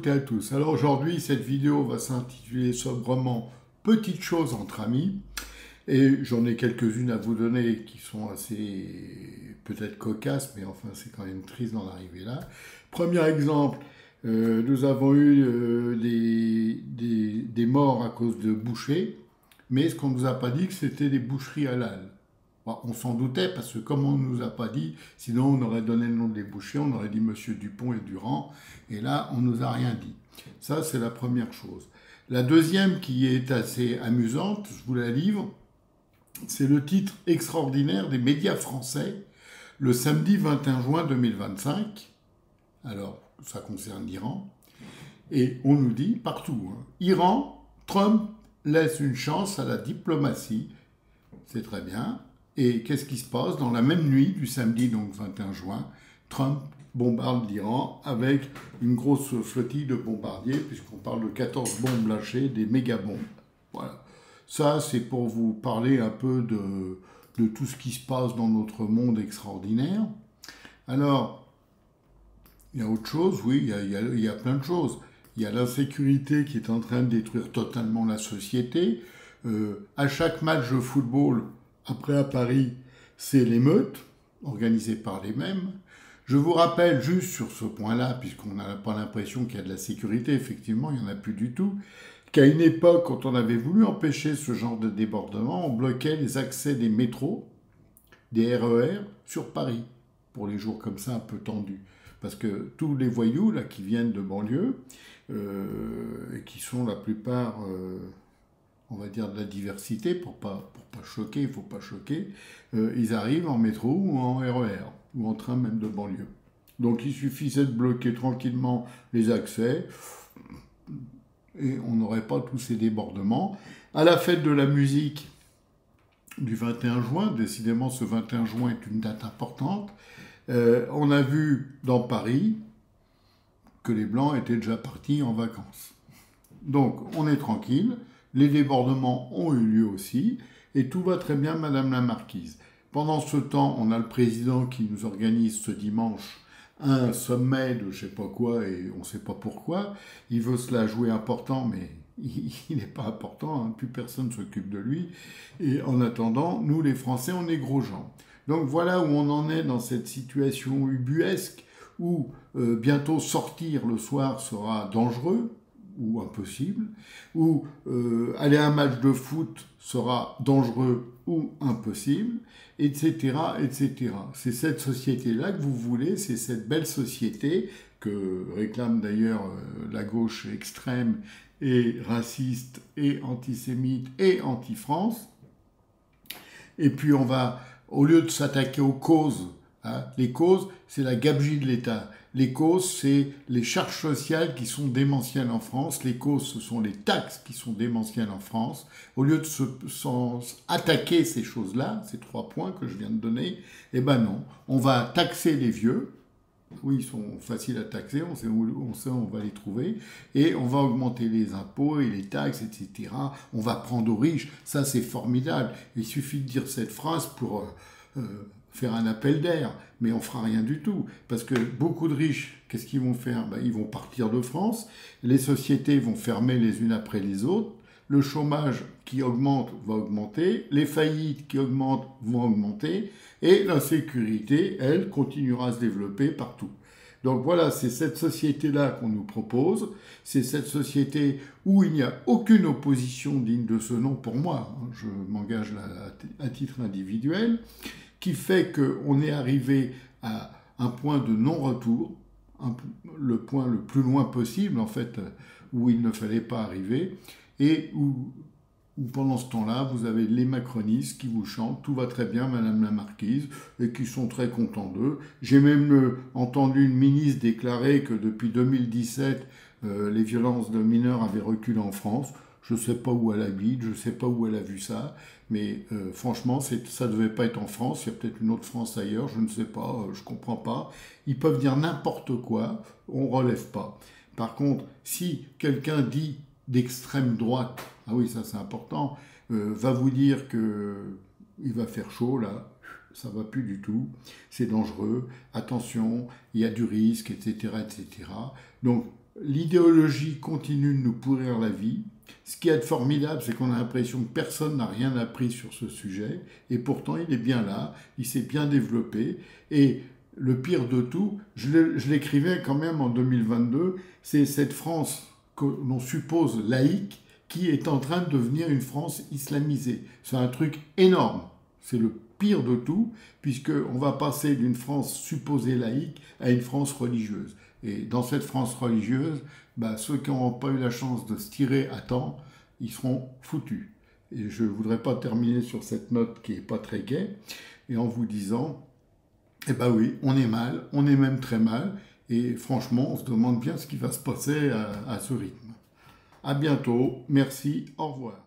côté à tous. Alors aujourd'hui, cette vidéo va s'intituler sobrement Petites choses entre amis. Et j'en ai quelques-unes à vous donner qui sont assez peut-être cocasses, mais enfin c'est quand même triste d'en arriver là. Premier exemple, nous avons eu des morts à cause de bouchers, mais ce qu'on ne nous a pas dit que c'était des boucheries halal. Bon, on s'en doutait parce que comme on ne nous a pas dit, sinon on aurait donné le nom des bouchers, on aurait dit Monsieur Dupont et Durand, et là on ne nous a rien dit. Ça c'est la première chose. La deuxième qui est assez amusante, je vous la livre, c'est le titre extraordinaire des médias français, le samedi 21 juin 2025. Alors, ça concerne l'Iran. Et on nous dit partout, hein, Iran, Trump laisse une chance à la diplomatie. C'est très bien. Et qu'est-ce qui se passe? Dans la même nuit du samedi, donc 21 juin, Trump bombarde l'Iran avec une grosse flottille de bombardiers, puisqu'on parle de 14 bombes lâchées, des méga-bombes. Voilà. Ça, c'est pour vous parler un peu de tout ce qui se passe dans notre monde extraordinaire. Alors, il y a autre chose, oui, il y a plein de choses. Il y a l'insécurité qui est en train de détruire totalement la société. À chaque match de football, après à Paris, c'est l'émeute, organisée par les mêmes. Je vous rappelle juste sur ce point-là, puisqu'on n'a pas l'impression qu'il y a de la sécurité, effectivement, il n'y en a plus du tout, qu'à une époque, quand on avait voulu empêcher ce genre de débordement, on bloquait les accès des métros, des RER, sur Paris, pour les jours comme ça un peu tendus. Parce que tous les voyous là, qui viennent de banlieue, et qui sont la plupart, on va dire, de la diversité, pour pas choquer, il ne faut pas choquer, ils arrivent en métro ou en RER, ou en train même de banlieue. Donc il suffisait de bloquer tranquillement les accès, et on n'aurait pas tous ces débordements. À la fête de la musique du 21 juin, décidément ce 21 juin est une date importante, on a vu dans Paris que les Blancs étaient déjà partis en vacances. Donc on est tranquille, les débordements ont eu lieu aussi, et tout va très bien, Madame la Marquise. Pendant ce temps, on a le président qui nous organise ce dimanche un sommet de je sais pas quoi, et on ne sait pas pourquoi. Il veut se la jouer important, mais il n'est pas important, hein, plus personne ne s'occupe de lui. Et en attendant, nous les Français, on est gros gens. Donc voilà où on en est dans cette situation ubuesque, où bientôt sortir le soir sera dangereux, ou impossible, où aller à un match de foot sera dangereux ou impossible, etc., etc. C'est cette société-là que vous voulez, c'est cette belle société que réclame d'ailleurs la gauche extrême et raciste et antisémite et anti-France. Et puis on va, au lieu de s'attaquer aux causes, hein, les causes, c'est la gabegie de l'État. Les causes, c'est les charges sociales qui sont démentielles en France. Les causes, ce sont les taxes qui sont démentielles en France. Au lieu de attaquer ces choses-là, ces 3 points que je viens de donner, eh ben non, on va taxer les vieux. Oui, ils sont faciles à taxer, on sait où on va les trouver, et on va augmenter les impôts et les taxes, etc. On va prendre aux riches, ça c'est formidable. Il suffit de dire cette phrase pour faire un appel d'air, mais on fera rien du tout, parce que beaucoup de riches, qu'est-ce qu'ils vont faire? Ben, ils vont partir de France, les sociétés vont fermer les unes après les autres, le chômage qui augmente va augmenter, les faillites qui augmentent vont augmenter, et l'insécurité, elle, continuera à se développer partout. Donc voilà, c'est cette société-là qu'on nous propose, c'est cette société où il n'y a aucune opposition digne de ce nom pour moi, hein, je m'engage là à titre individuel, qui fait qu'on est arrivé à un point de non-retour, le point le plus loin possible, en fait, où il ne fallait pas arriver, et où pendant ce temps-là, vous avez les macronistes qui vous chantent « Tout va très bien, Madame la Marquise », et qui sont très contents d'eux. J'ai même entendu une ministre déclarer que depuis 2017, les violences de mineurs avaient reculé en France. Je ne sais pas où elle habite, je ne sais pas où elle a vu ça, mais franchement, ça ne devait pas être en France, il y a peut-être une autre France ailleurs, je ne sais pas, je ne comprends pas. Ils peuvent dire n'importe quoi, on ne relève pas. Par contre, si quelqu'un dit d'extrême droite, ah oui, ça c'est important, va vous dire qu'il va faire chaud, là, ça va plus du tout, c'est dangereux, attention, il y a du risque, etc., etc. Donc, L'idéologie continue de nous pourrir la vie. Ce qui est formidable, c'est qu'on a l'impression que personne n'a rien appris sur ce sujet, et pourtant il est bien là, il s'est bien développé, et le pire de tout, je l'écrivais quand même en 2022, c'est cette France que l'on suppose laïque qui est en train de devenir une France islamisée. C'est un truc énorme, c'est le pire de tout, puisqu'on va passer d'une France supposée laïque à une France religieuse. Et dans cette France religieuse, ceux qui n'ont pas eu la chance de se tirer à temps, ils seront foutus. Et je ne voudrais pas terminer sur cette note qui n'est pas très gaie, et en vous disant, eh ben oui, on est mal, on est même très mal, et franchement, on se demande bien ce qui va se passer à ce rythme. À bientôt, merci, au revoir.